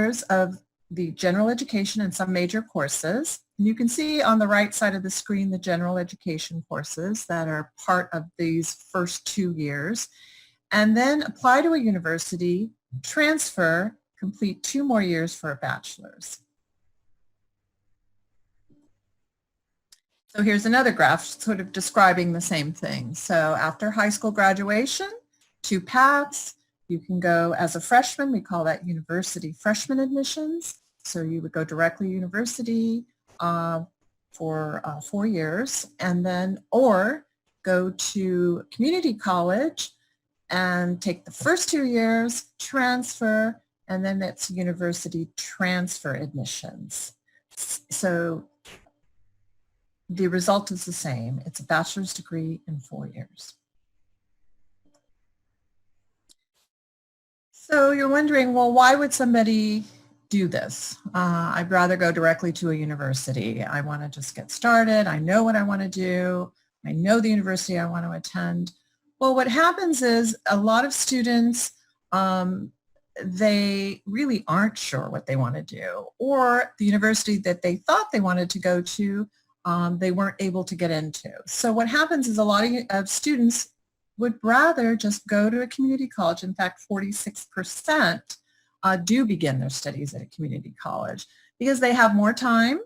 years of the general education and some major courses. And you can see on the right side of the screen the general education courses that are part of these first 2 years. And then apply to a university, transfer, complete 2 more years for a bachelor's. So here's another graph sort of describing the same thing. So after high school graduation, 2 paths. You can go as a freshman, we call that university freshman admissions. So you would go directly to university for 4 years, and then, or go to community college and take the first 2 years, transfer, and then that's university transfer admissions. So the result is the same. It's a bachelor's degree in 4 years. So you're wondering, well, why would somebody do this? I'd rather go directly to a university. I want to just get started. I know what I want to do. I know the university I want to attend. Well, what happens is a lot of students, they really aren't sure what they want to do, or the university that they thought they wanted to go to, they weren't able to get into. So what happens is a lot of students would rather just go to a community college. In fact, 46% do begin their studies at a community college because they have more time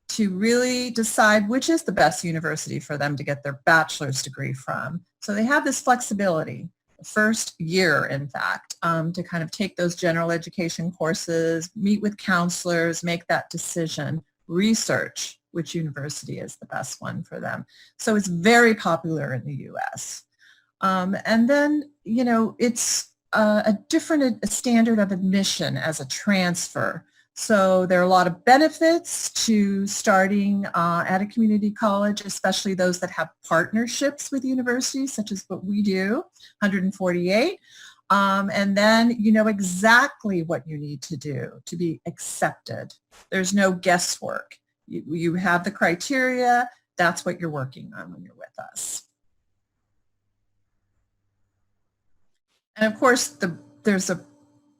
to really decide which is the best university for them to get their bachelor's degree from. So they have this flexibility, the first year, in fact, to kind of take those general education courses, meet with counselors, make that decision, research which university is the best one for them. So it's very popular in the U.S. And then, you know, it's a different standard of admission as a transfer. So there are a lot of benefits to starting at a community college, especially those that have partnerships with universities, such as what we do, 148. And then you know exactly what you need to do to be accepted. There's no guesswork. You have the criteria. That's what you're working on when you're with us. And of course, there's a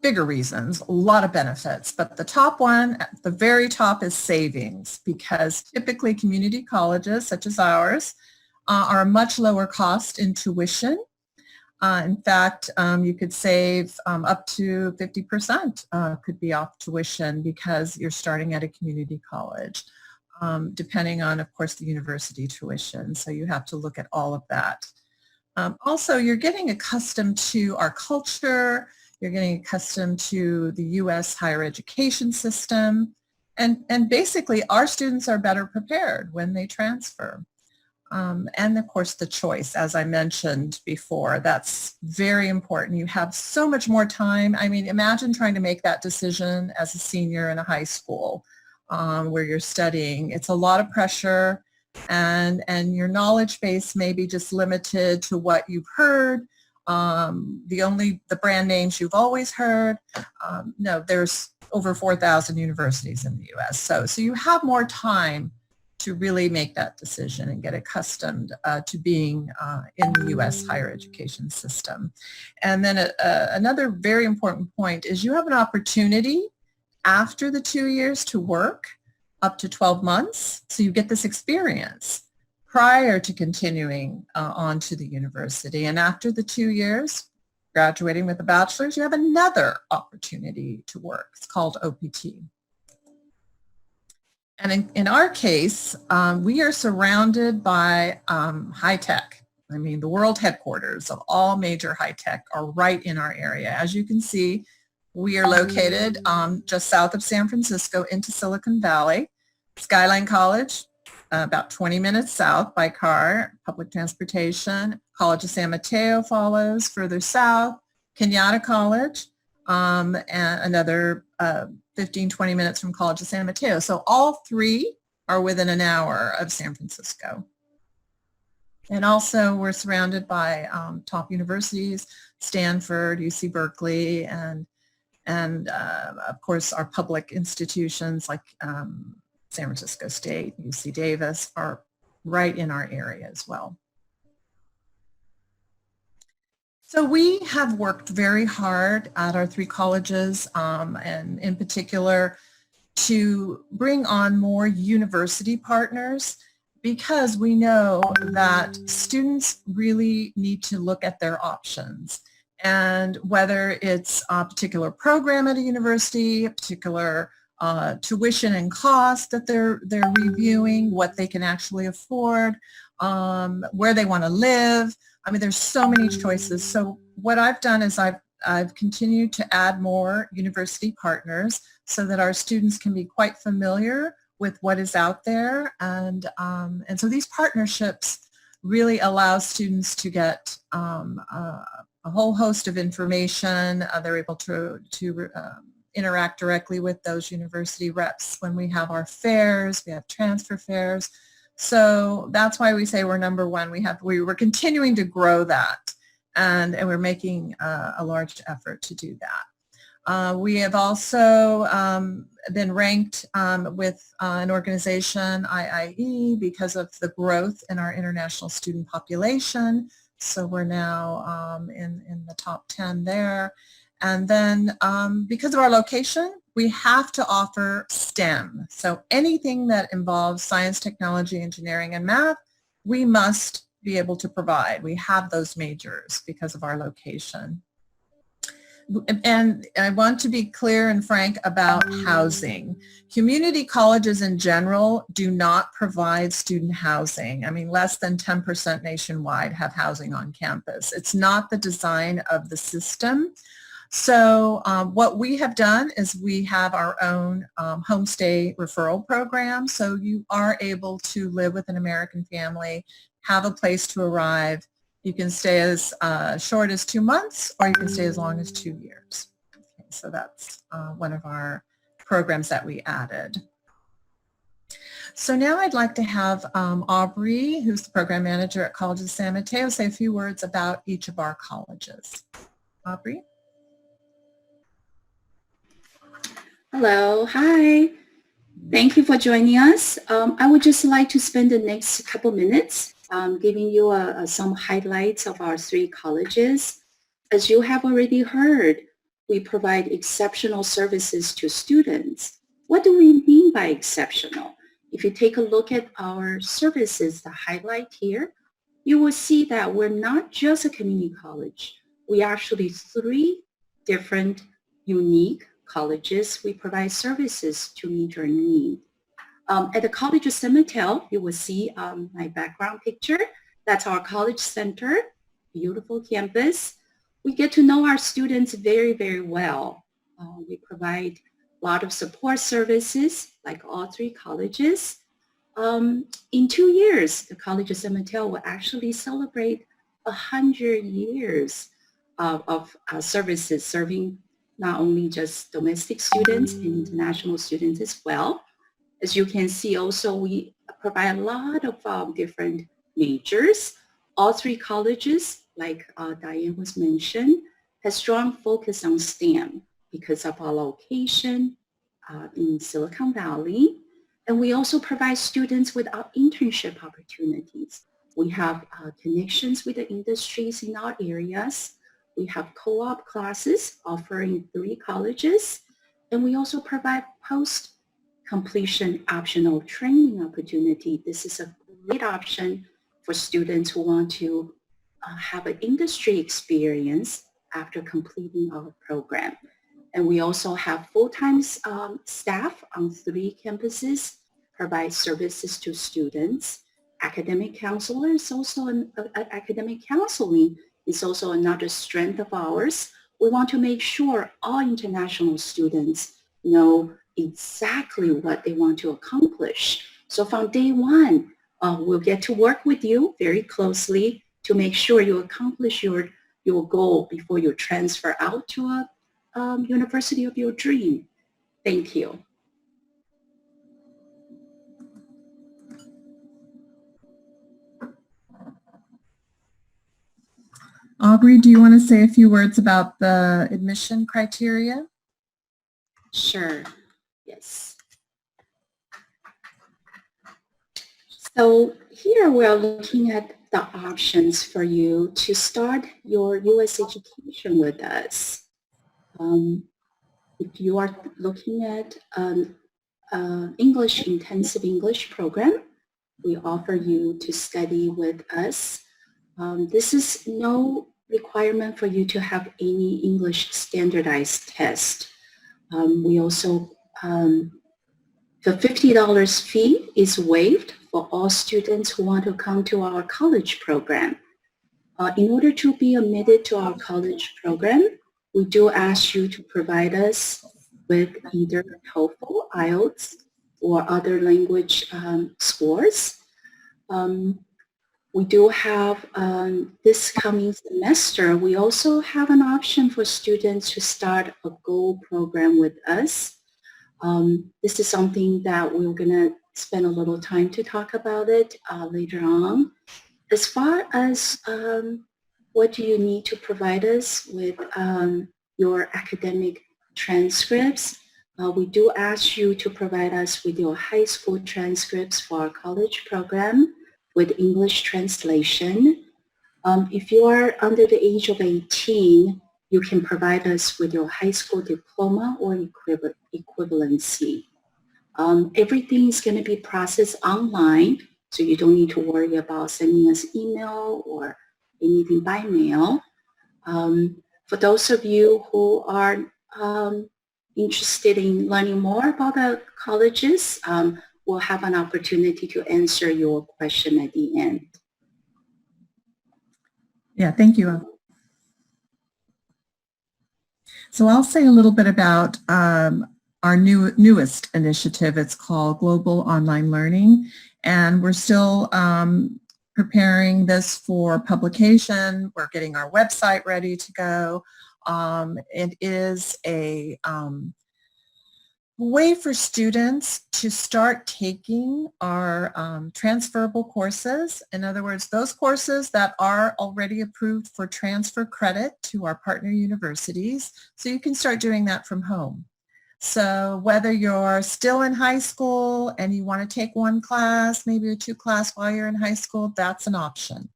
bigger reasons, a lot of benefits, but the top one at the very top is savings, because typically community colleges such as ours are a much lower cost in tuition. In fact, you could save up to 50% could be off tuition because you're starting at a community college, depending on, of course, the university tuition. So you have to look at all of that. Also, you're getting accustomed to our culture. You're getting accustomed to the U.S. higher education system. And basically, our students are better prepared when they transfer. And of course, the choice, as I mentioned before, that's very important. You have so much more time. I mean, imagine trying to make that decision as a senior in a high school where you're studying. It's a lot of pressure, and your knowledge base may be just limited to what you've heard, the brand names you've always heard. No, there's over 4,000 universities in the U.S. So you have more time to really make that decision and get accustomed to being in the U.S. higher education system. And then another very important point is you have an opportunity after the 2 years to work up to 12 months. So you get this experience prior to continuing on to the university. And after the 2 years, graduating with a bachelor's, you have another opportunity to work. It's called OPT. And in our case, we are surrounded by high tech. I mean, the world headquarters of all major high tech are right in our area. As you can see, we are located just south of San Francisco into Silicon Valley. Skyline College, about 20 minutes south by car, public transportation. College of San Mateo follows further south. Kenyatta College, and another 15, 20 minutes from College of San Mateo. So all three are within an hour of San Francisco. And also we're surrounded by top universities, Stanford, UC Berkeley, and of course our public institutions like San Francisco State, UC Davis are right in our area as well. So we have worked very hard at our 3 colleges, and in particular to bring on more university partners, because we know that students really need to look at their options. And whether it's a particular program at a university, a particular tuition and cost that they're reviewing, what they can actually afford, where they want to live. I mean, there's so many choices. So what I've done is I've continued to add more university partners so that our students can be quite familiar with what is out there. And so these partnerships really allow students to get a whole host of information. They're able to interact directly with those university reps when we have our fairs, we have transfer fairs. So that's why we say we're number one. We're continuing to grow that, and we're making a large effort to do that. We have also been ranked with an organization, AIA, because of the growth in our international student population. So we're now in the top 10 there. And then because of our location, we have to offer STEM. So anything that involves science, technology, engineering, and math, we must be able to provide. We have those majors because of our location. And I want to be clear and frank about housing. Community colleges in general do not provide student housing. I mean, less than 10% nationwide have housing on campus. It's not the design of the system. So what we have done is we have our own homestay referral program. So you are able to live with an American family, have a place to arrive. You can stay as short as 2 months, or you can stay as long as 2 years. Okay, so that's one of our programs that we added. So now I'd like to have Aubrey, who's the program manager at College of San Mateo, say a few words about each of our colleges. Aubrey? Hello, hi. Thank you for joining us. I would just like to spend the next couple minutes giving you some highlights of our 3 colleges. As you have already heard, we provide exceptional services to students. What do we mean by exceptional? If you take a look at our services, the highlight here, you will see that we're not just a community college. We are actually 3 different unique colleges. We provide services to meet your need. At the College of San Mateo, you will see my background picture. That's our college center, beautiful campus. We get to know our students very, very well. We provide a lot of support services like all 3 colleges. In 2 years, the College of San Mateo will actually celebrate 100 years of services serving not only just domestic students and international students as well. As you can see also, we provide a lot of different majors. All 3 colleges, like Diane was mentioned, has strong focus on STEM because of our location in Silicon Valley. And we also provide students with our internship opportunities. We have connections with the industries in our areas. We have co-op classes offering 3 colleges, and we also provide post-completion optional training opportunity. This is a great option for students who want to have an industry experience after completing our program. And we also have full-time staff on 3 campuses, provide services to students. Academic counselors, also academic counseling is also another strength of ours. We want to make sure all international students know exactly what they want to accomplish. So from day one, we'll get to work with you very closely to make sure you accomplish your goal before you transfer out to a university of your dream. Thank you. Aubrey, do you want to say a few words about the admission criteria? Sure, yes. So here we are looking at the options for you to start your U.S. education with us. If you are looking at an intensive English program, we offer you to study with us. This is no requirement for you to have any English standardized test. We also, the $50 fee is waived for all students who want to come to our college program. In order to be admitted to our college program, we do ask you to provide us with either TOEFL, IELTS, or other language scores. We do have, this coming semester, we also have an option for students to start a Go program with us. This is something that we're going to spend a little time to talk about it later on. As far as what do you need to provide us with your academic transcripts, we do ask you to provide us with your high school transcripts for our college program with English translation. If you are under the age of 18, you can provide us with your high school diploma or equivalency. Everything is going to be processed online, so you don't need to worry about sending us email or anything by mail. For those of you who are interested in learning more about the colleges, we'll have an opportunity to answer your question at the end. Yeah, thank you. So I'll say a little bit about our newest initiative. It's called Global Online Learning, and we're still preparing this for publication. We're getting our website ready to go. It is a way for students to start taking our transferable courses. In other words, those courses that are already approved for transfer credit to our partner universities. So you can start doing that from home. So whether you're still in high school and you want to take one class, maybe a two class while you're in high school, that's an option.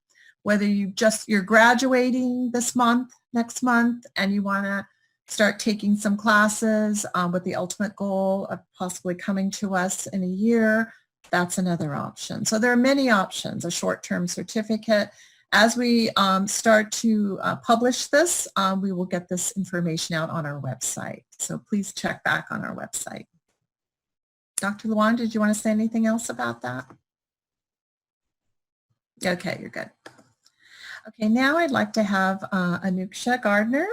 Whether you're graduating this month, next month, and you want to start taking some classes with the ultimate goal of possibly coming to us in a year, that's another option. So there are many options, a short-term certificate. As we start to publish this, we will get this information out on our website. So please check back on our website. Dr. Luan, did you want to say anything else about that? Okay, you're good. Okay, now I'd like to have Anuksha Gardner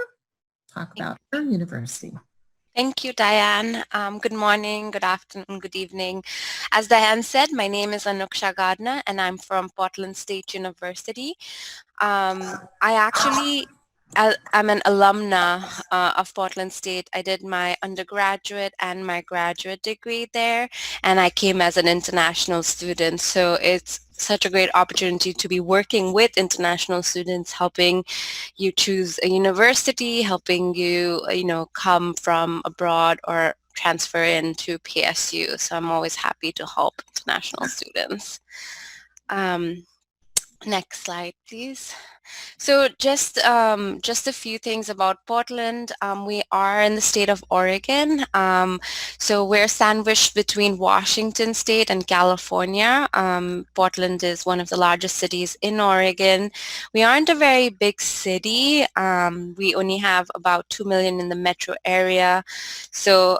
talk about her university. Thank you, Diane. Good morning, good afternoon, good evening. As Diane said, my name is Anuksha Gardner and I'm from Portland State University. I'm an alumna of Portland State. I did my undergraduate and my graduate degree there, and I came as an international student. So it's such a great opportunity to be working with international students, helping you choose a university, helping you, come from abroad or transfer into PSU. So I'm always happy to help international students. Next slide, please. So just a few things about Portland. We are in the state of Oregon. So we're sandwiched between Washington State and California. Portland is one of the largest cities in Oregon. We aren't a very big city. We only have about 2 million in the metro area. So,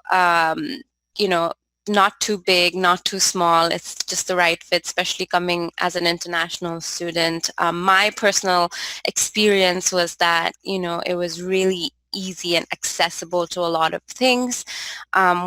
not too big, not too small. It's just the right fit, especially coming as an international student. My personal experience was that, it was really easy and accessible to a lot of things.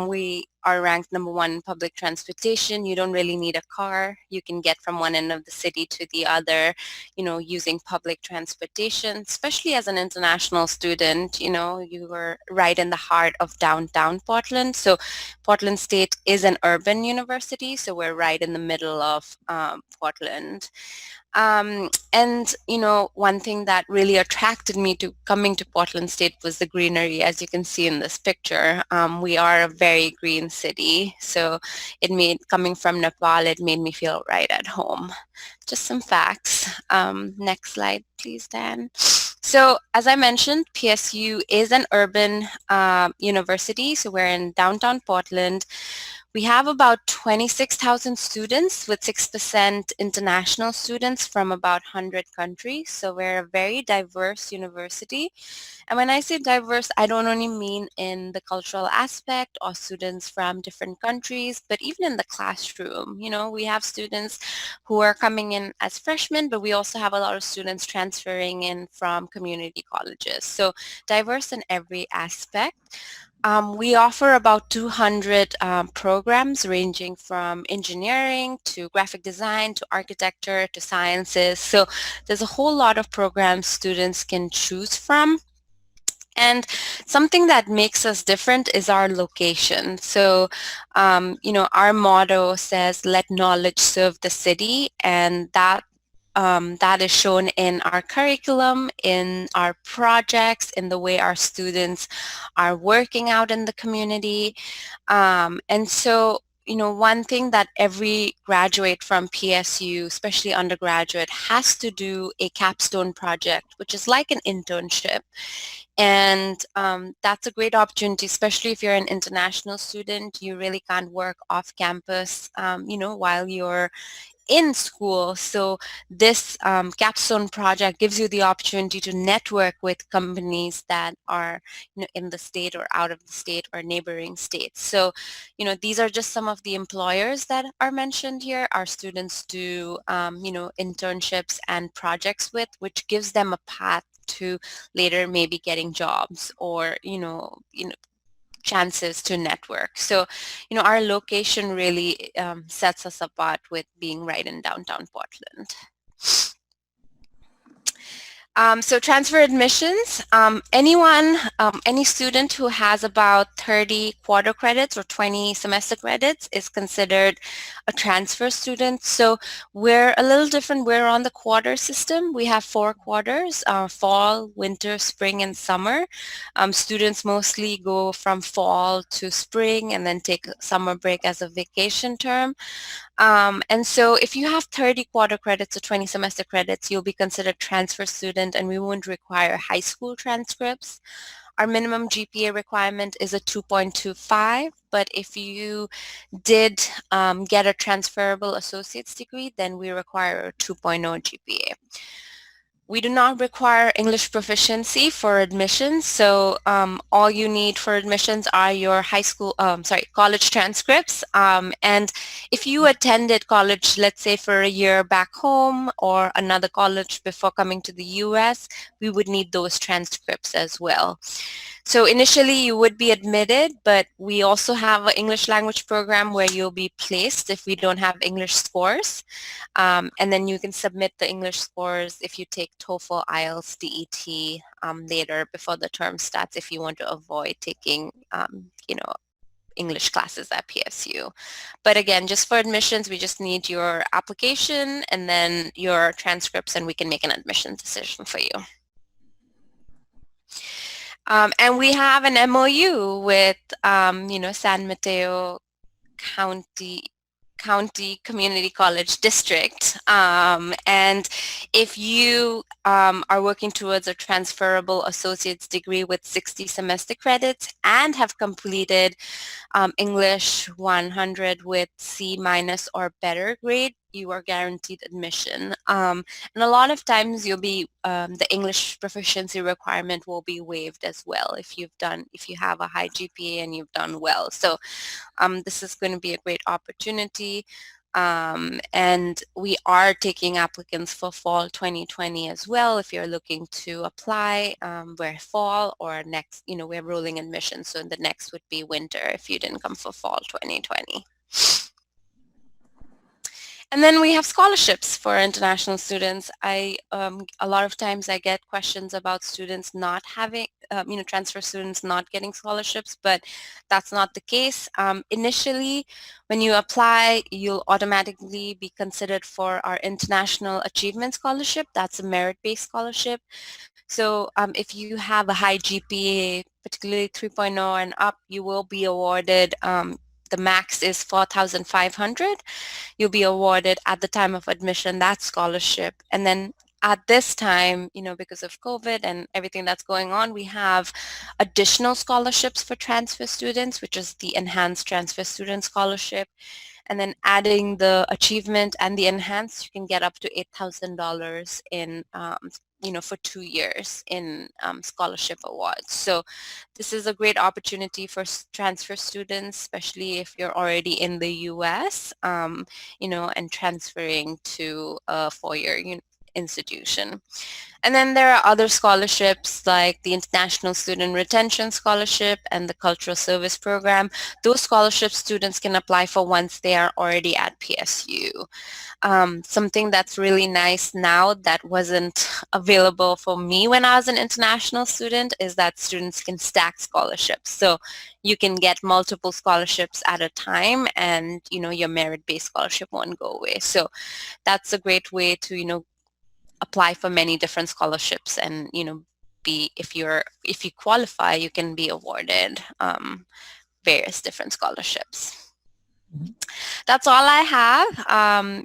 We are ranked #1 in public transportation. You don't really need a car. You can get from one end of the city to the other, using public transportation, especially as an international student. You were right in the heart of downtown Portland. So Portland State is an urban university, so we're right in the middle of Portland. And one thing that really attracted me to coming to Portland State was the greenery. As you can see in this picture, we are a very green Indian city. So coming from Nepal, it made me feel right at home. Just some facts. Next slide, please, Dan. So as I mentioned, PSU is an urban university. So we're in downtown Portland. We have about 26,000 students with 6% international students from about 100 countries. So we're a very diverse university. And when I say diverse, I don't only mean in the cultural aspect or students from different countries, but even in the classroom. You know, we have students who are coming in as freshmen, but we also have a lot of students transferring in from community colleges. So diverse in every aspect. We offer about 200 programs ranging from engineering to graphic design to architecture to sciences. So there's a whole lot of programs students can choose from. And something that makes us different is our location. So, you know, our motto says, let knowledge serve the city, and that is shown in our curriculum, in our projects, in the way our students are working out in the community. And so, you know, one thing that every graduate from PSU, especially undergraduate, has to do a capstone project, which is like an internship. And that's a great opportunity, especially if you're an international student. You really can't work off campus, you know, while you're in school. So this capstone project gives you the opportunity to network with companies that are, you know, in the state or out of the state or neighboring states. So, you know, these are just some of the employers that are mentioned here. Our students do, you know, internships and projects with, which gives them a path to later maybe getting jobs or, you know, chances to network. So, you know, our location really sets us apart with being right in downtown Portland. So transfer admissions, any student who has about 30 quarter credits or 20 semester credits is considered a transfer student. So we're a little different. We're on the quarter system. We have 4 quarters, fall, winter, spring, and summer. Students mostly go from fall to spring and then take summer break as a vacation term. And so if you have 30 quarter credits or 20 semester credits, you'll be considered transfer student, and we won't require high school transcripts. Our minimum GPA requirement is a 2.25, but if you did get a transferable associate's degree, then we require a 2.0 GPA. We do not require English proficiency for admissions, so all you need for admissions are your college transcripts. And if you attended college, let's say for a year back home or another college before coming to the US, we would need those transcripts as well. So initially you would be admitted, but we also have an English language program where you'll be placed if we don't have English scores. And then you can submit the English scores if you take TOEFL, IELTS, DET later before the term starts if you want to avoid taking, you know, English classes at PSU. But again, just for admissions, we just need your application and then your transcripts, and we can make an admission decision for you. And we have an MOU with, you know, San Mateo County Community College District. And if you are working towards a transferable associate's degree with 60 semester credits and have completed English 100 with C- or better grade, you are guaranteed admission. And a lot of times you'll be, the English proficiency requirement will be waived as well if you have a high GPA and you've done well. So this is going to be a great opportunity. And we are taking applicants for fall 2020 as well. If you're looking to apply, we're fall or next, you know, we're rolling admissions. So the next would be winter if you didn't come for fall 2020. And then we have scholarships for international students. A lot of times I get questions about students not having, you know, transfer students not getting scholarships, but that's not the case. Initially, when you apply, you'll automatically be considered for our International Achievement Scholarship. That's a merit-based scholarship. So if you have a high GPA, particularly 3.0 and up, you will be awarded the max is 4,500. You'll be awarded at the time of admission that scholarship. And then at this time, because of COVID and everything that's going on, we have additional scholarships for transfer students, which is the Enhanced Transfer Student Scholarship. And then adding the achievement and the enhanced, you can get up to $8,000 in, for 2 years in scholarship awards. So this is a great opportunity for transfer students, especially if you're already in the U.S., and transferring to a four-year institution. And then there are other scholarships like the International Student Retention Scholarship and the Cultural Service Program. Those scholarships students can apply for once they are already at PSU. Something that's really nice now that wasn't available for me when I was an international student is that students can stack scholarships. So you can get multiple scholarships at a time, and your merit-based scholarship won't go away. So that's a great way to apply for many different scholarships, and if you qualify, you can be awarded various different scholarships. That's all I have.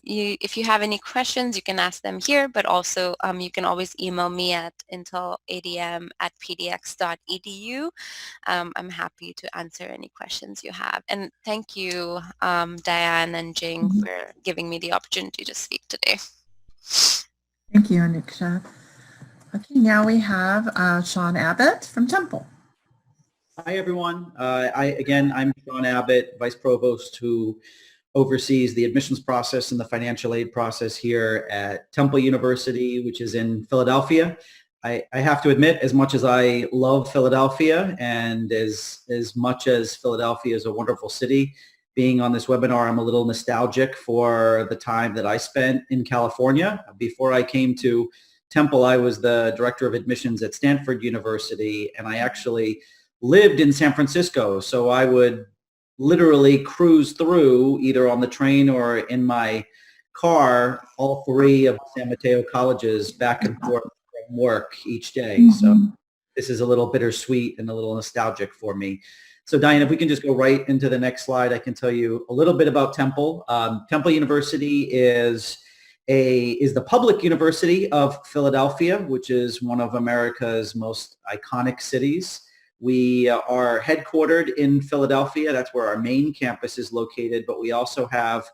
If you have any questions, you can ask them here, but also you can always email me at inteladm@pdx.edu. I'm happy to answer any questions you have. And thank you, Diane and Jing, for giving me the opportunity to speak today. Thank you, Aniksha. Okay, now we have Sean Abbott from Temple. Hi, everyone. I'm Sean Abbott, Vice Provost, who oversees the admissions process and the financial aid process here at Temple University, which is in Philadelphia. I have to admit, as much as I love Philadelphia and as much as Philadelphia is a wonderful city, being on this webinar, I'm a little nostalgic for the time that I spent in California. Before I came to Temple, I was the director of admissions at Stanford University, and I actually lived in San Francisco. So I would literally cruise through, either on the train or in my car, all three of San Mateo colleges back and forth from work each day. So this is a little bittersweet and a little nostalgic for me. So Diane, if we can just go right into the next slide, I can tell you a little bit about Temple. Temple University is the public university of Philadelphia, which is one of America's most iconic cities. We are headquartered in Philadelphia. That's where our main campus is located, but we also have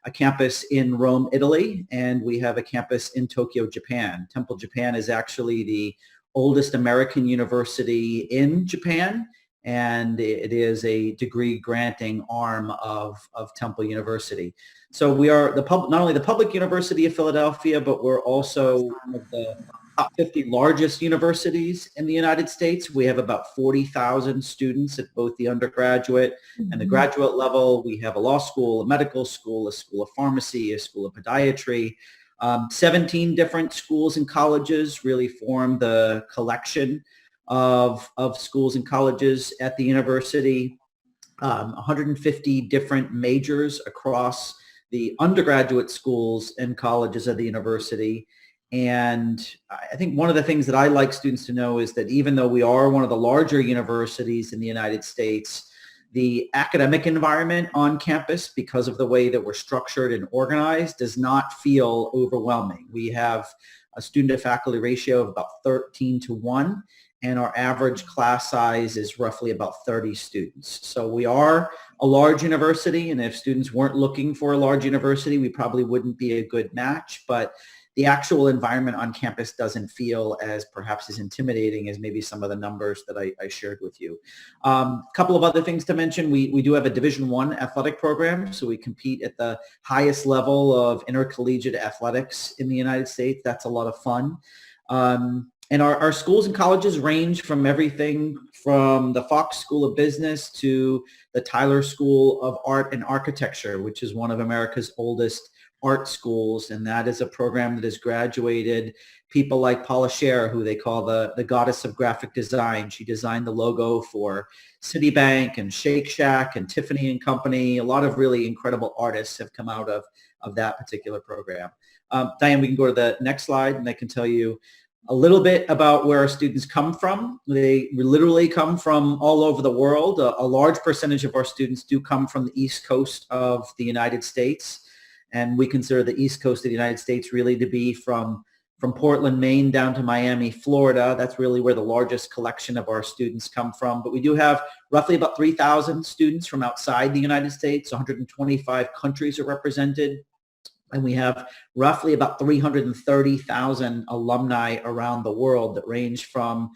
a campus in Rome, Italy, and we have a campus in Tokyo, Japan. Temple, Japan is actually the oldest American university in Japan, and it is a degree granting arm of Temple University. So we are not only the public university of Philadelphia, but we're also one of the top 50 largest universities in the United States. We have about 40,000 students at both the undergraduate and the graduate level. We have a law school, a medical school, a school of pharmacy, a school of podiatry. 17 different schools and colleges really form the collection of schools and colleges at the university. 150 different majors across the undergraduate schools and colleges of the university. And I think one of the things that I like students to know is that even though we are one of the larger universities in the United States, the academic environment on campus, because of the way that we're structured and organized, does not feel overwhelming. We have a student-to-faculty ratio of about 13:1, and our average class size is roughly about 30 students. So we are a large university, and if students weren't looking for a large university, we probably wouldn't be a good match, but the actual environment on campus doesn't feel perhaps as intimidating as maybe some of the numbers that I shared with you. A couple of other things to mention. We do have a Division I athletic program, so we compete at the highest level of intercollegiate athletics in the United States. That's a lot of fun. And our schools and colleges range from everything from the Fox School of Business to the Tyler School of Art and Architecture, which is one of America's oldest art schools, and that is a program that has graduated people like Paula Scher, who they call the goddess of graphic design. She designed the logo for Citibank and Shake Shack and Tiffany and Company. A lot of really incredible artists have come out of that particular program. Diane, we can go to the next slide, and I can tell you A little bit about where our students come from. They literally come from all over the world. A large percentage of our students do come from the East Coast of the United States. And we consider the East Coast of the United States really to be from Portland, Maine down to Miami, Florida. That's really where the largest collection of our students come from. But we do have roughly about 3,000 students from outside the United States. 125 countries are represented. And we have roughly about 330,000 alumni around the world that range from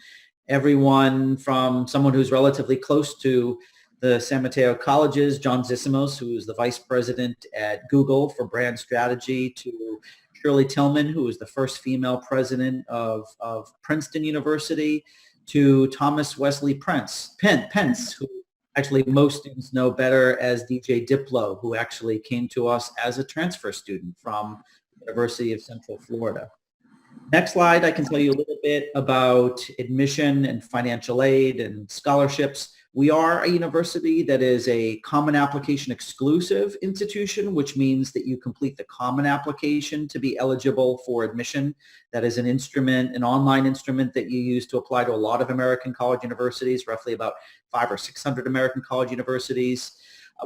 everyone from someone who's relatively close to the San Mateo colleges, John Zissimos, who is the vice president at Google for brand strategy, to Shirley Tillman, who is the first female president of Princeton University, to Thomas Wesley Pence, who actually most students know better as DJ Diplo, who actually came to us as a transfer student from the University of Central Florida. Next slide, I can tell you a little bit about admission and financial aid and scholarships. We are a university that is a common application exclusive institution, which means that you complete the common application to be eligible for admission. That is an online instrument that you use to apply to a lot of American college universities, roughly about 500 or 600 American college universities.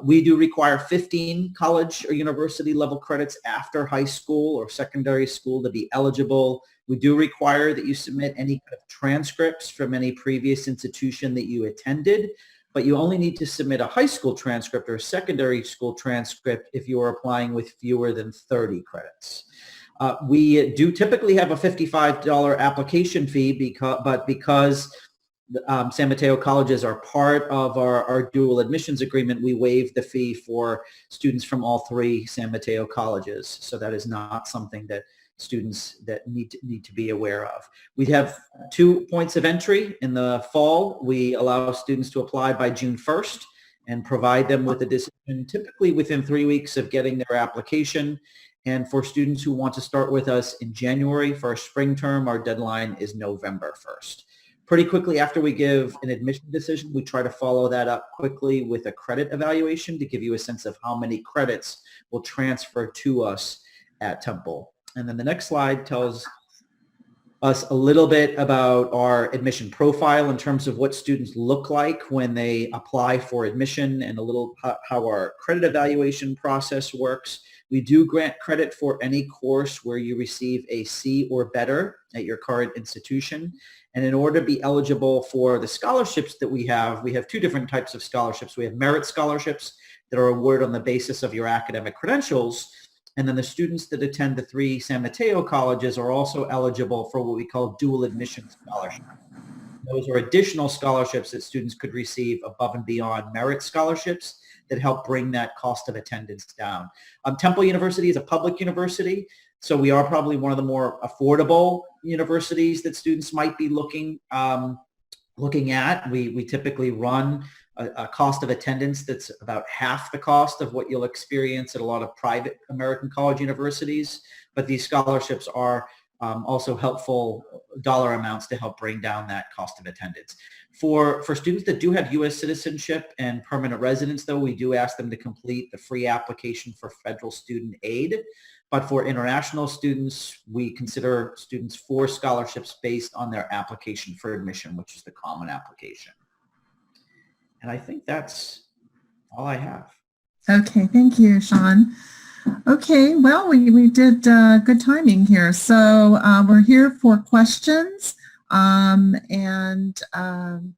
We do require 15 college or university level credits after high school or secondary school to be eligible. We do require that you submit any kind of transcripts from any previous institution that you attended, but you only need to submit a high school transcript or a secondary school transcript if you are applying with fewer than 30 credits. We do typically have a $55 application fee because San Mateo colleges are part of our dual admissions agreement, we waive the fee for students from all three San Mateo colleges. So that is not something that students that need to be aware of. We have 2 points of entry. In the fall, we allow students to apply by June 1st and provide them with a decision typically within 3 weeks of getting their application. And for students who want to start with us in January for our spring term, our deadline is November 1st. Pretty quickly after we give an admission decision, we try to follow that up quickly with a credit evaluation to give you a sense of how many credits will transfer to us at Temple. And then the next slide tells us a little bit about our admission profile in terms of what students look like when they apply for admission and a little how our credit evaluation process works. We do grant credit for any course where you receive a C or better at your current institution. And in order to be eligible for the scholarships that we have 2 different types of scholarships. We have merit scholarships that are awarded on the basis of your academic credentials. And then the students that attend the 3 San Mateo colleges are also eligible for what we call dual admission scholarships. Those are additional scholarships that students could receive above and beyond merit scholarships that help bring that cost of attendance down. Temple University is a public university, so we are probably one of the more affordable universities that students might be looking at. We typically run a cost of attendance that's about half the cost of what you'll experience at a lot of private American college universities, but these scholarships are also helpful dollar amounts to help bring down that cost of attendance. For students that do have U.S. citizenship and permanent residence, though, we do ask them to complete the free application for federal student aid. But for international students, we consider students for scholarships based on their application for admission, which is the common application. And I think that's all I have. Okay, thank you, Sean. Okay, well, we did good timing here. So we're here for questions, and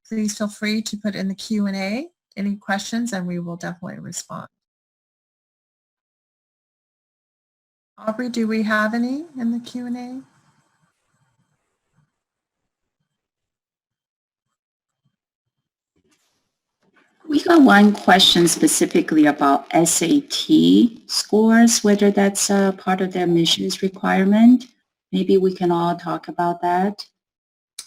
please feel free to put in the Q&A any questions, and we will definitely respond. Aubrey, do we have any in the Q&A? We got one question specifically about SAT scores, whether that's a part of the admissions requirement. Maybe we can all talk about that.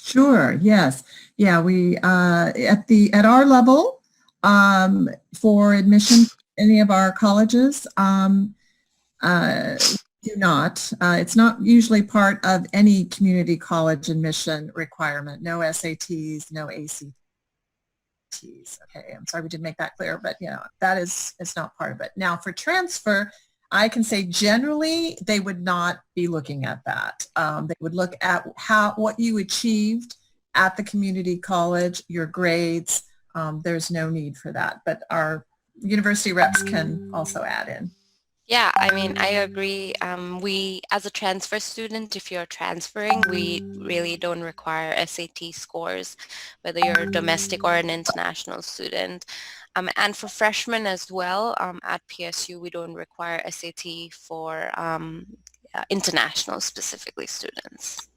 Sure. Yes. Yeah. We at our level for admission to any of our colleges do not. It's not usually part of any community college admission requirement. No SATs, no ACTs. Okay, I'm sorry we didn't make that clear, but that is, it's not part of it. Now for transfer, I can say generally they would not be looking at that. They would look at what you achieved at the community college, your grades. There's no need for that, but our university reps can also add in. Yeah, I mean, I agree. We, as a transfer student, if you're transferring, we really don't require SAT scores, whether you're a domestic or an international student. And for freshmen as well, at PSU, we don't require SAT for international, specifically, students.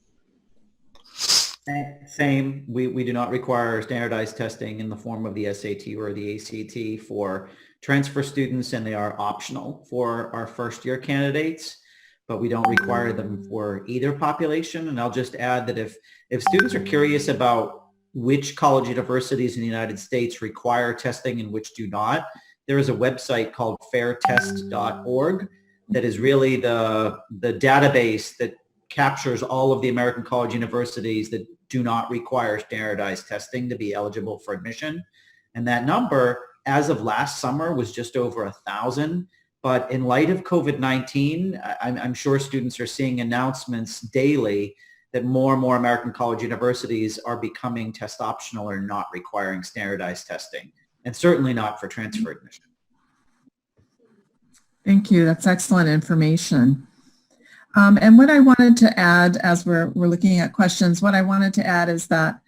Same. We do not require standardized testing in the form of the SAT or the ACT for transfer students, and they are optional for our first year candidates, but we don't require them for either population. And I'll just add that if students are curious about which college universities in the United States require testing and which do not, there is a website called fairtest.org that is really the database that captures all of the American college universities that do not require standardized testing to be eligible for admission. And that number, as of last summer, was just over 1,000. But in light of COVID-19, I'm sure students are seeing announcements daily that more and more American college universities are becoming test optional or not requiring standardized testing, and certainly not for transfer admission. Thank you. That's excellent information. And what I wanted to add, as we're looking at questions, what I wanted to add is that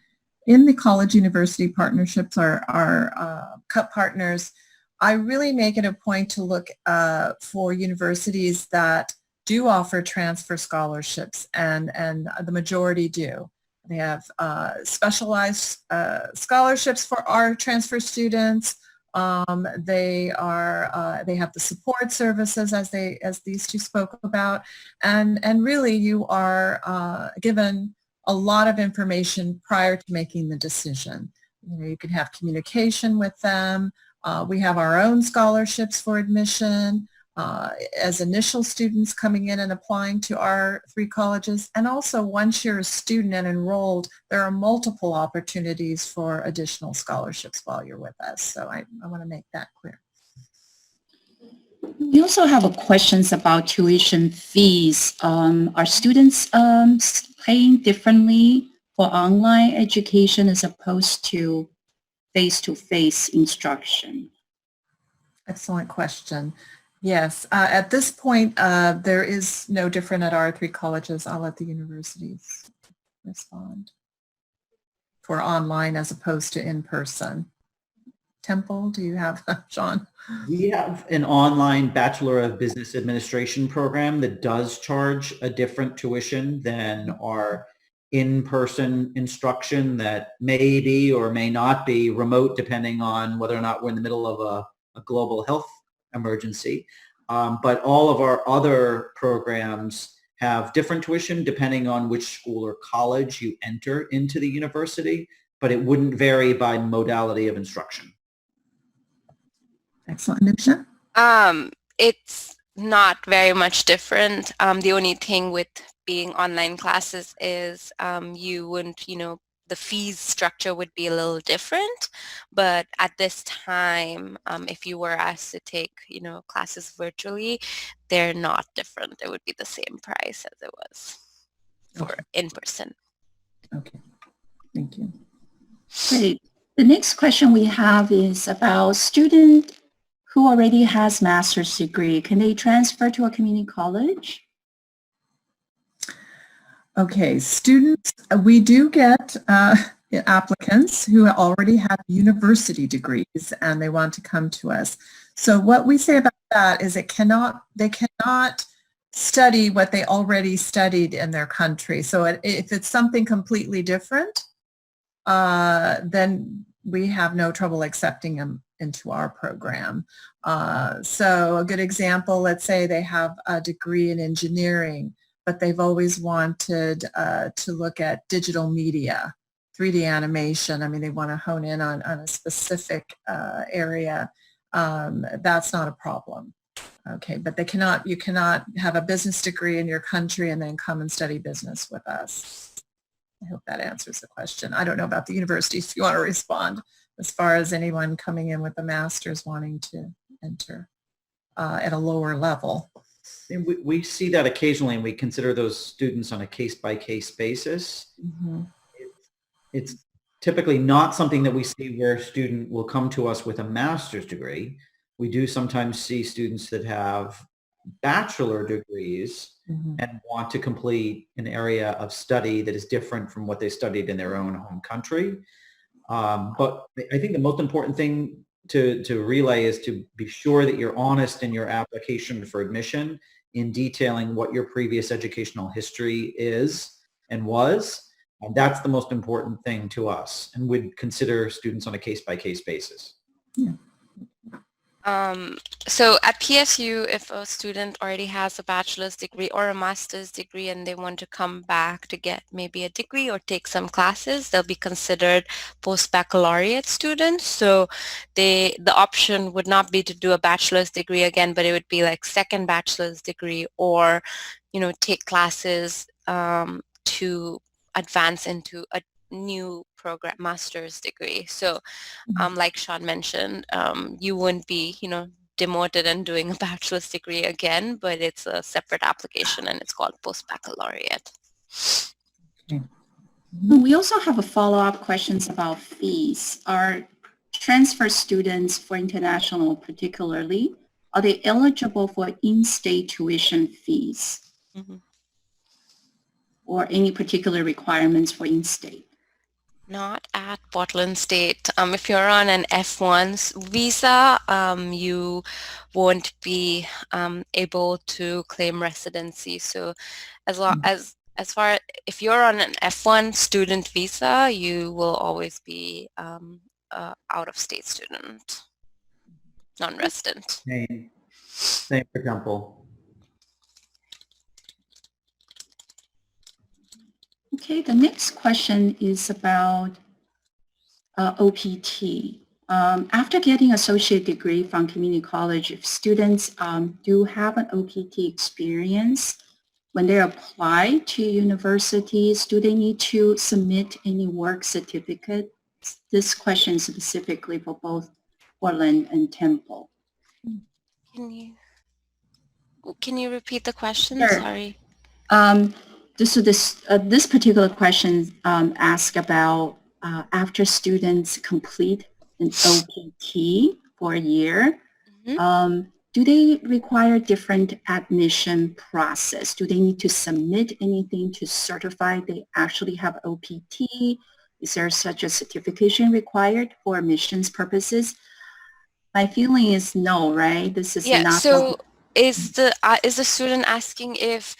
in the college-university partnerships, our CUP partners, I really make it a point to look for universities that do offer transfer scholarships, and the majority do. They have specialized scholarships for our transfer students. They have the support services as these two spoke about, and really you are given a lot of information prior to making the decision. You can have communication with them. We have our own scholarships for admission as initial students coming in and applying to our 3 colleges. And also once you're a student and enrolled, there are multiple opportunities for additional scholarships while you're with us. So I want to make that clear. We also have questions about tuition fees. Are students paying differently for online education as opposed to face-to-face instruction? Excellent question. Yes, at this point, there is no different at our 3 colleges. I'll let the universities respond for online as opposed to in-person. Temple, do you have, John? We have an online Bachelor of Business Administration program that does charge a different tuition than our in-person instruction that may be or may not be remote, depending on whether or not we're in the middle of a global health emergency. But all of our other programs have different tuition depending on which school or college you enter into the university, but it wouldn't vary by modality of instruction. Excellent. Nisha? It's not very much different. The only thing with being online classes is you wouldn't, the fees structure would be a little different, but at this time, if you were asked to take, classes virtually, they're not different. It would be the same price as it was for in-person. Okay, thank you. Great. The next question we have is about student who already has master's degree. Can they transfer to a community college? Okay, students, we do get applicants who already have university degrees and they want to come to us. So what we say about that is they cannot study what they already studied in their country. So if it's something completely different, then we have no trouble accepting them into our program. So a good example, let's say they have a degree in engineering, but they've always wanted to look at digital media, 3D animation. I mean, they want to hone in on a specific area. That's not a problem. Okay, but you cannot have a business degree in your country and then come and study business with us. I hope that answers the question. I don't know about the universities if you want to respond as far as anyone coming in with a master's wanting to enter. at a lower level. And we see that occasionally, and we consider those students on a case-by-case basis. Mm-hmm. It's typically not something that we see where a student will come to us with a master's degree. We do sometimes see students that have bachelor degrees Mm-hmm. and want to complete an area of study that is different from what they studied in their own home country. But I think the most important thing to relay is to be sure that you're honest in your application for admission in detailing what your previous educational history is and was. And that's the most important thing to us, and we'd consider students on a case-by-case basis. Yeah. So at PSU, if a student already has a bachelor's degree or a master's degree and they want to come back to get maybe a degree or take some classes, they'll be considered post-baccalaureate students. So the option would not be to do a bachelor's degree again, but it would be like second bachelor's degree, or, take classes to advance into a new program, master's degree. So like Sean mentioned, you wouldn't be, demoted and doing a bachelor's degree again, but it's a separate application and it's called post-baccalaureate. We also have a follow-up questions about fees. Are transfer students for international particularly, are they eligible for in-state tuition fees? Mm-hmm. Or any particular requirements for in-state? Not at Portland State. If you're on an F1 visa, you won't be able to claim residency. So if you're on an F1 student visa, you will always be out-of-state student, non-resident. Same for Temple. Okay, the next question is about OPT. After getting associate degree from community college, if students do have an OPT experience, when they apply to universities, do they need to submit any work certificate? This question is specifically for both Portland and Temple. Can you repeat the question? Sure. Sorry. This particular question asks about after students complete an OPT for a year, do they require different admission process? Do they need to submit anything to certify they actually have OPT? Is there such a certification required for admissions purposes? My feeling is no, right? This is not. So is the student asking if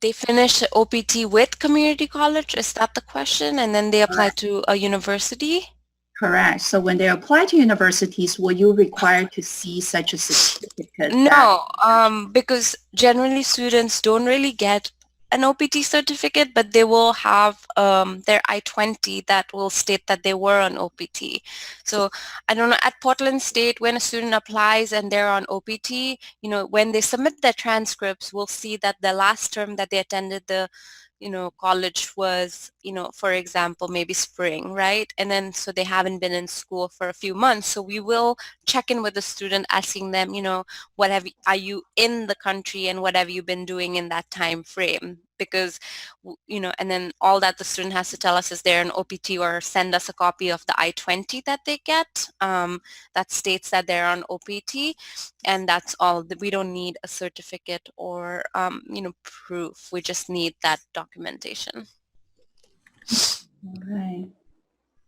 they finish OPT with community college? Is that the question? And then they apply to a university? Correct. So when they apply to universities, were you required to see such a certificate? No, because generally students don't really get an OPT certificate, but they will have their I-20 that will state that they were on OPT. So I don't know, at Portland State, when a student applies and they're on OPT, when they submit their transcripts, we'll see that the last term that they attended the college was, for example, maybe spring, right? And then so they haven't been in school for a few months. So we will check in with the student, asking them, are you in the country and what have you been doing in that time frame? Because, and then all that the student has to tell us is they're an OPT, or send us a copy of the I-20 that they get that states that they're on OPT. And that's all. We don't need a certificate or, proof. We just need that documentation. All right.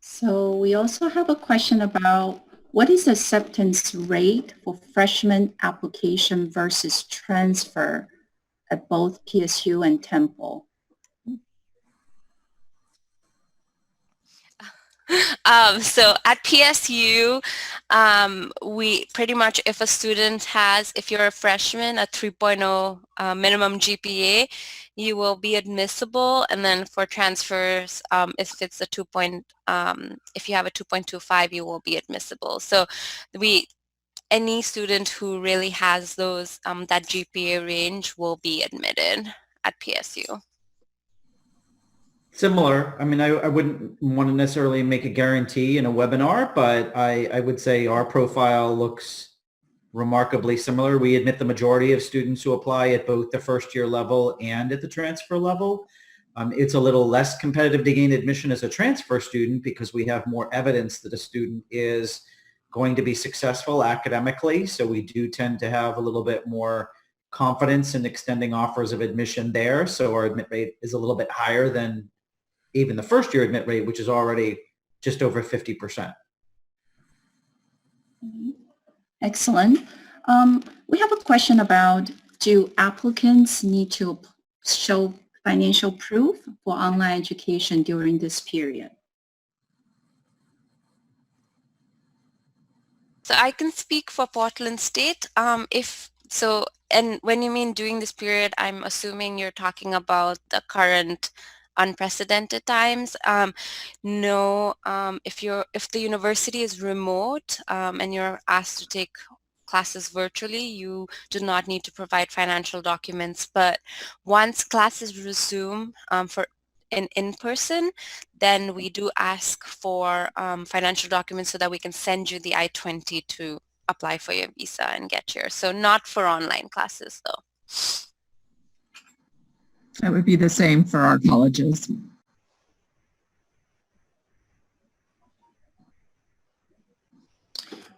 So we also have a question about what is the acceptance rate for freshman application versus transfer at both PSU and Temple? So at PSU, we pretty much, if a student has, if you're a freshman, a 3.0 minimum GPA, you will be admissible. And then for transfers, if it's a if you have a 2.25, you will be admissible. So any student who really has those, that GPA range will be admitted at PSU. Similar. I mean, I wouldn't want to necessarily make a guarantee in a webinar, but I would say our profile looks remarkably similar. We admit the majority of students who apply at both the first year level and at the transfer level. It's a little less competitive to gain admission as a transfer student because we have more evidence that a student is going to be successful academically. So we do tend to have a little bit more confidence in extending offers of admission there. So our admit rate is a little bit higher than even the first year admit rate, which is already just over 50%. Excellent. We have a question about, do applicants need to show financial proof for online education during this period? So I can speak for Portland State. And when you mean during this period, I'm assuming you're talking about the current unprecedented times. No, if the university is remote and you're asked to take classes virtually, you do not need to provide financial documents. But once classes resume in person, then we do ask for financial documents so that we can send you the I-20 to apply for your visa and get yours. So not for online classes though. That would be the same for our colleges.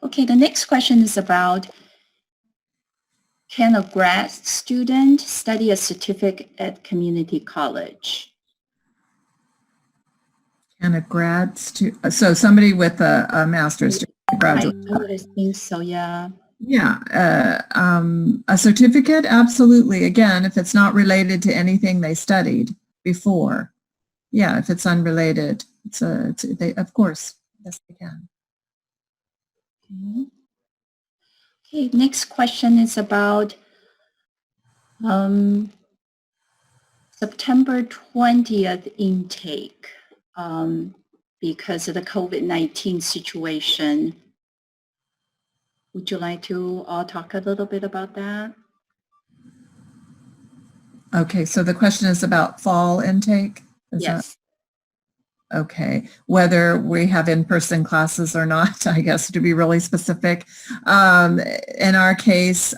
Okay, the next question is about, can a grad student study a certificate at community college? And a grad student, so somebody with a master's degree, graduate. I would think so, yeah. Yeah, a certificate, absolutely. Again, if it's not related to anything they studied before. Yeah, if it's unrelated, of course, yes, they can. Okay, next question is about September 20th intake. Because of the COVID-19 situation. Would you like to talk a little bit about that? Okay, so the question is about fall intake? Yes. Okay, whether we have in-person classes or not, I guess, to be really specific. In our case,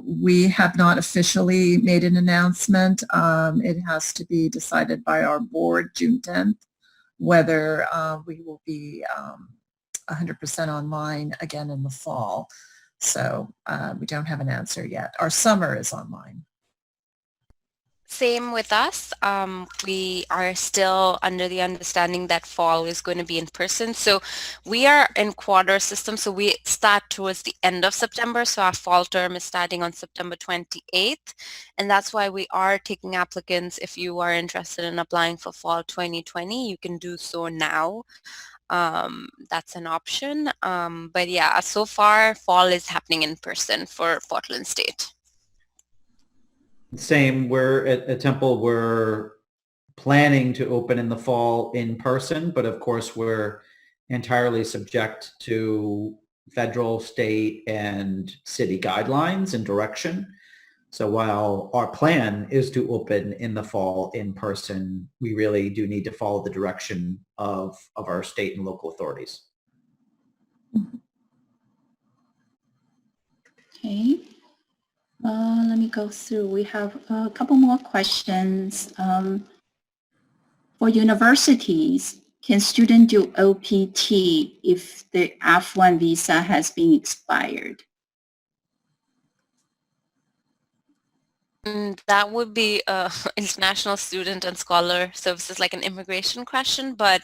we have not officially made an announcement. It has to be decided by our board June 10th, whether we will be 100% online again in the fall. So we don't have an answer yet. Our summer is online. Same with us. We are still under the understanding that fall is going to be in person. So we are in quarter system. So we start towards the end of September. So our fall term is starting on September 28th. And that's why we are taking applicants. If you are interested in applying for fall 2020, you can do so now. That's an option. But yeah, so far fall is happening in person for Portland State. Same, we're at Temple, we're planning to open in the fall in person, but of course we're entirely subject to federal, state, and city guidelines and direction. So while our plan is to open in the fall in person, we really do need to follow the direction of our state and local authorities. Okay. Let me go through. We have a couple more questions. For universities, can students do OPT if the F1 visa has been expired? That would be international student and scholar services, like an immigration question. But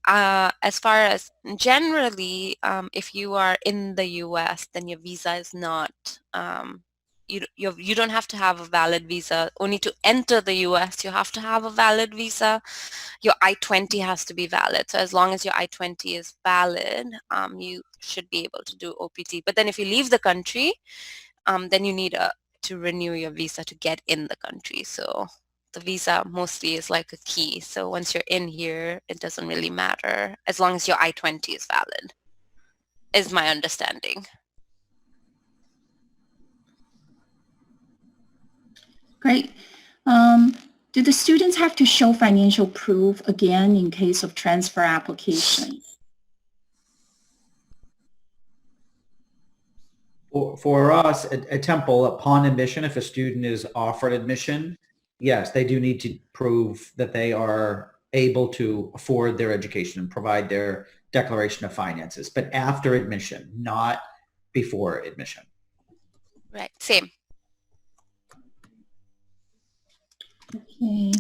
as far as generally, if you are in the U.S., then your visa is not, you don't have to have a valid visa. Only to enter the U.S., you have to have a valid visa. Your I-20 has to be valid. So as long as your I-20 is valid, you should be able to do OPT. But then if you leave the country, then you need to renew your visa to get in the country. So the visa mostly is like a key. So once you're in here, it doesn't really matter as long as your I-20 is valid, is my understanding. Great. Do the students have to show financial proof again in case of transfer applications? For us at Temple, upon admission, if a student is offered admission, yes, they do need to prove that they are able to afford their education and provide their declaration of finances, but after admission, not before admission. Right, same. Okay.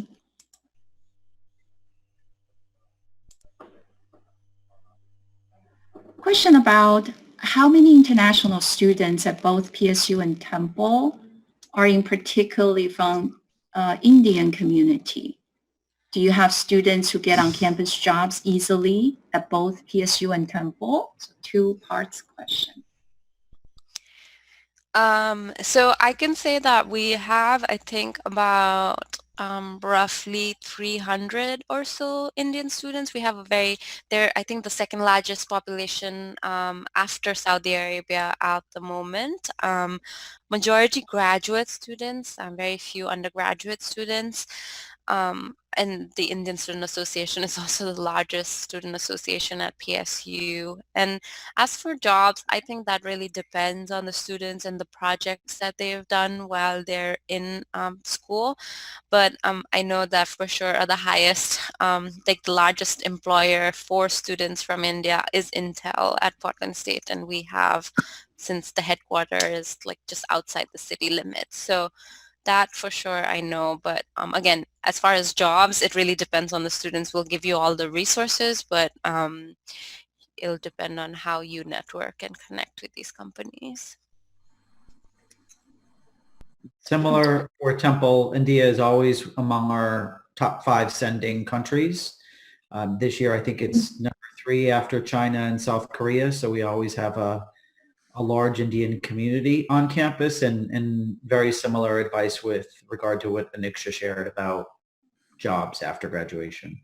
Question about how many international students at both PSU and Temple are in particularly from Indian community? Do you have students who get on campus jobs easily at both PSU and Temple? So two parts question. So I can say that we have, I think, about roughly 300 or so Indian students. We have they're, I think, the second largest population after Saudi Arabia at the moment. Majority graduate students, very few undergraduate students. And the Indian Student Association is also the largest student association at PSU. And as for jobs, I think that really depends on the students and the projects that they have done while they're in school. But I know that for sure the highest, like the largest employer for students from India is Intel at Portland State. And we have, since the headquarters is like just outside the city limits. So that for sure I know, but again, as far as jobs, it really depends on the students. We'll give you all the resources, but it'll depend on how you network and connect with these companies. Similar for Temple, India is always among our top 5 sending countries. This year, I think it's number 3 after China and South Korea. So we always have a large Indian community on campus, and very similar advice with regard to what Aniksha shared about jobs after graduation.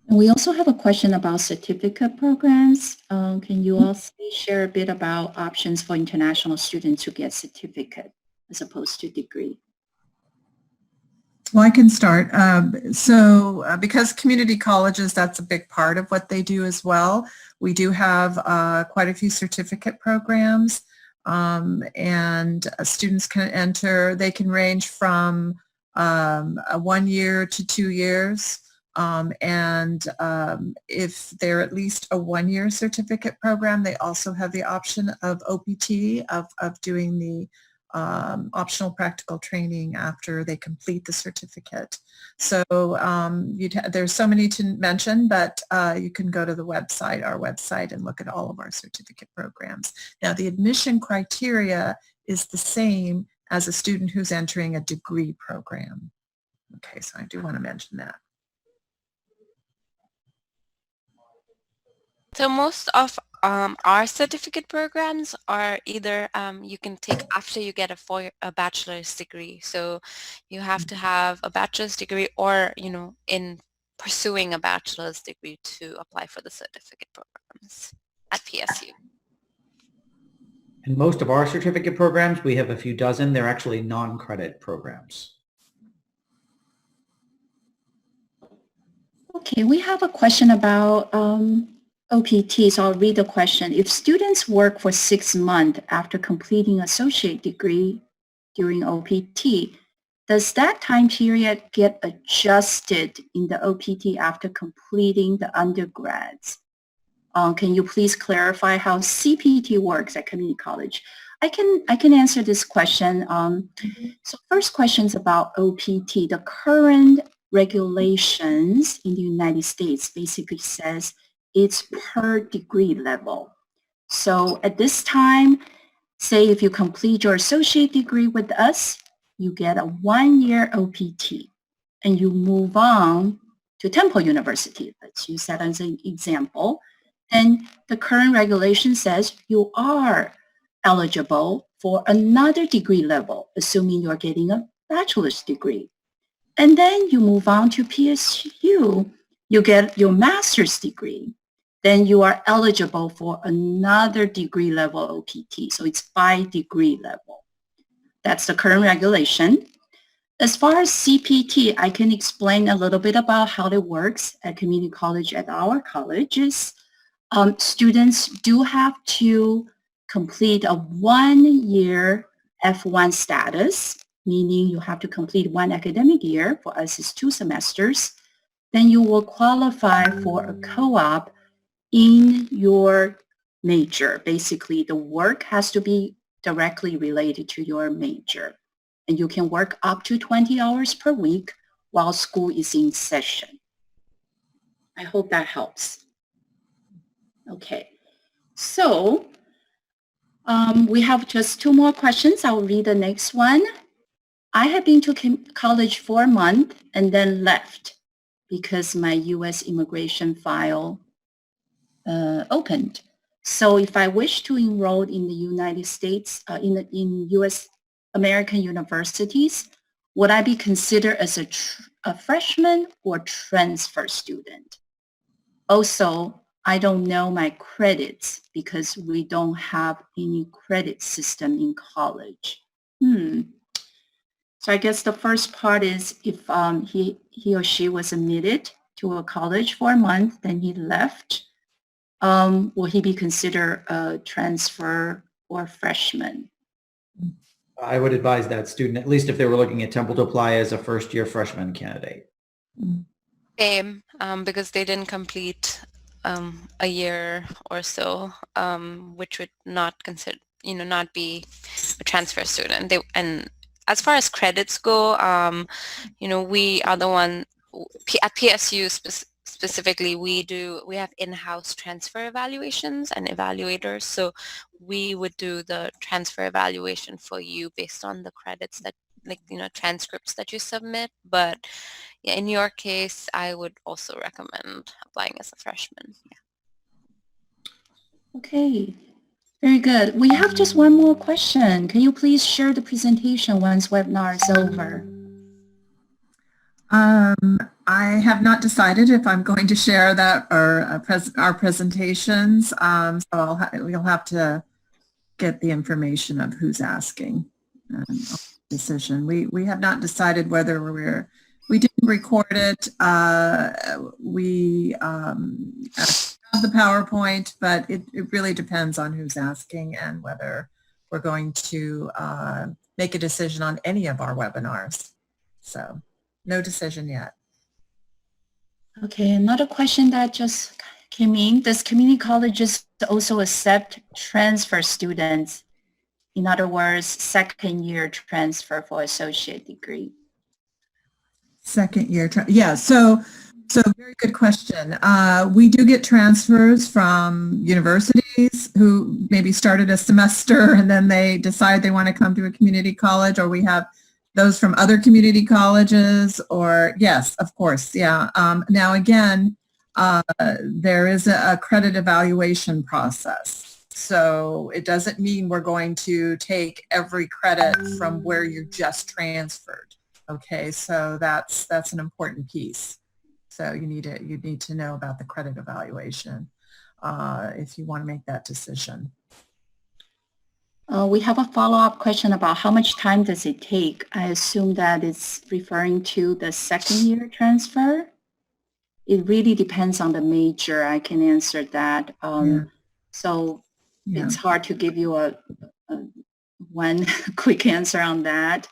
We also have a question about certificate programs. Can you also share a bit about options for international students who get certificate as opposed to degree? Well, I can start. Because community colleges, that's a big part of what they do as well. We do have quite a few certificate programs, and students can enter. They can range from 1 year to 2 years. If they're at least a 1-year certificate program, they also have the option of OPT, of doing the optional practical training after they complete the certificate. So there's so many to mention, but you can go to the website, our website, and look at all of our certificate programs. Now, the admission criteria is the same as a student who's entering a degree program. Okay, so I do want to mention that. So most of our certificate programs are either you can take after you get a bachelor's degree. So you have to have a bachelor's degree, or in pursuing a bachelor's degree to apply for the certificate programs at PSU. And most of our certificate programs, we have a few dozen. They're actually non-credit programs. Okay, we have a question about OPT, so I'll read the question. If students work for 6 months after completing associate degree during OPT, does that time period get adjusted in the OPT after completing the undergrads? Can you please clarify how CPT works at community college? I can answer this question. So first question is about OPT. The current regulations in the United States basically says it's per degree level. So at this time, say if you complete your associate degree with us, you get a 1-year OPT and you move on to Temple University. Let's use that as an example. And the current regulation says you are eligible for another degree level, assuming you're getting a bachelor's degree. And then you move on to PSU, you get your master's degree. Then you are eligible for another degree level OPT. So it's by degree level. That's the current regulation. As far as CPT, I can explain a little bit about how it works at community college at our colleges. Students do have to complete a 1-year F1 status, meaning you have to complete 1 academic year. For us, it's 2 semesters. Then you will qualify for a co-op in your major. Basically, the work has to be directly related to your major. And you can work up to 20 hours per week while school is in session. I hope that helps. Okay, so we have just 2 more questions. I'll read the next one. I have been to college for a month and then left because my U.S. immigration file opened. So if I wish to enroll in the United States, in U.S. American universities, would I be considered as a freshman or transfer student? Also, I don't know my credits because we don't have any credit system in college. So I guess the first part is if he or she was admitted to a college for a month, then he left, will he be considered a transfer or freshman? I would advise that student, at least if they were looking at Temple, to apply as a first-year freshman candidate. Same, because they didn't complete a year or so, which would not consider, not be a transfer student. And as far as credits go, we are the one at PSU specifically. We have in-house transfer evaluations and evaluators. So we would do the transfer evaluation for you based on the credits that, transcripts that you submit. But yeah, in your case, I would also recommend applying as a freshman. Yeah. Okay, very good. We have just one more question. Can you please share the presentation once webinar is over? I have not decided if I'm going to share that or our presentations. So we'll have to get the information of who's asking. Decision. We have not decided whether we didn't record it. We have the PowerPoint, but it really depends on who's asking and whether we're going to make a decision on any of our webinars. So no decision yet. Okay, another question that just came in. Does community colleges also accept transfer students? In other words, second-year transfer for associate degree? Second year, yeah. So very good question. We do get transfers from universities who maybe started a semester and then they decide they want to come to a community college, or we have those from other community colleges, or yes, of course, yeah. Now again, there is a credit evaluation process. So it doesn't mean we're going to take every credit from where you just transferred. Okay, so that's an important piece. So you need to know about the credit evaluation if you want to make that decision. We have a follow-up question about how much time does it take. I assume that it's referring to the second-year transfer. It really depends on the major. I can answer that. So it's hard to give you a one quick answer on that.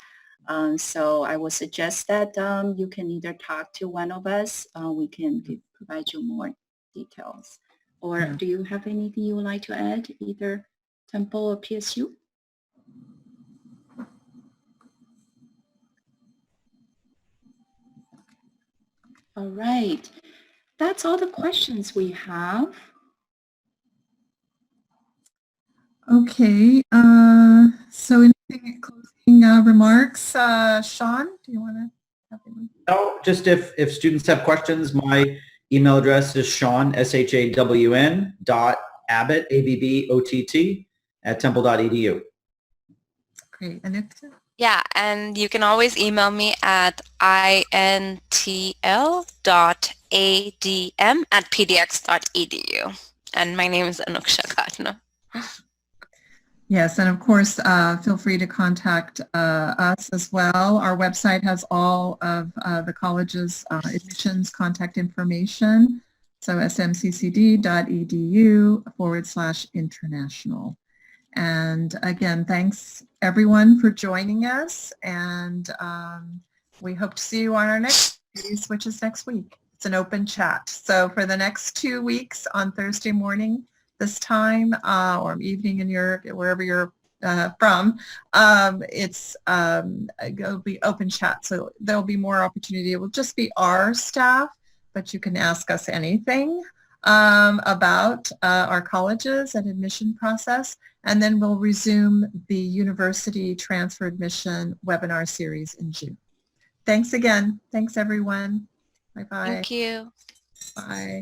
So I would suggest that you can either talk to one of us. We can provide you more details. Or do you have anything you would like to add, either Temple or PSU? All right. That's all the questions we have. Okay. So anything closing remarks? Sean, do you want to have anything? No, just if students have questions, my email address is Shawn, SHAWN, .Abbott, ABBOTT, @temple.edu. Great. Anita? Yeah, and you can always email me at intl.adm@pdx.edu. And my name is Anuksha Katna. Yes, and of course, feel free to contact us as well. Our website has all of the college's admissions contact information. So smccd.edu/international. And again, thanks everyone for joining us, and we hope to see you on our next series, which is next week. It's an open chat. So for the next 2 weeks on Thursday morning this time, or evening in Europe, wherever you're from, it'll be open chat. So there'll be more opportunity. It will just be our staff, but you can ask us anything about our colleges and admission process. And then we'll resume the university transfer admission webinar series in June. Thanks again. Thanks everyone. Bye-bye. Thank you. Bye.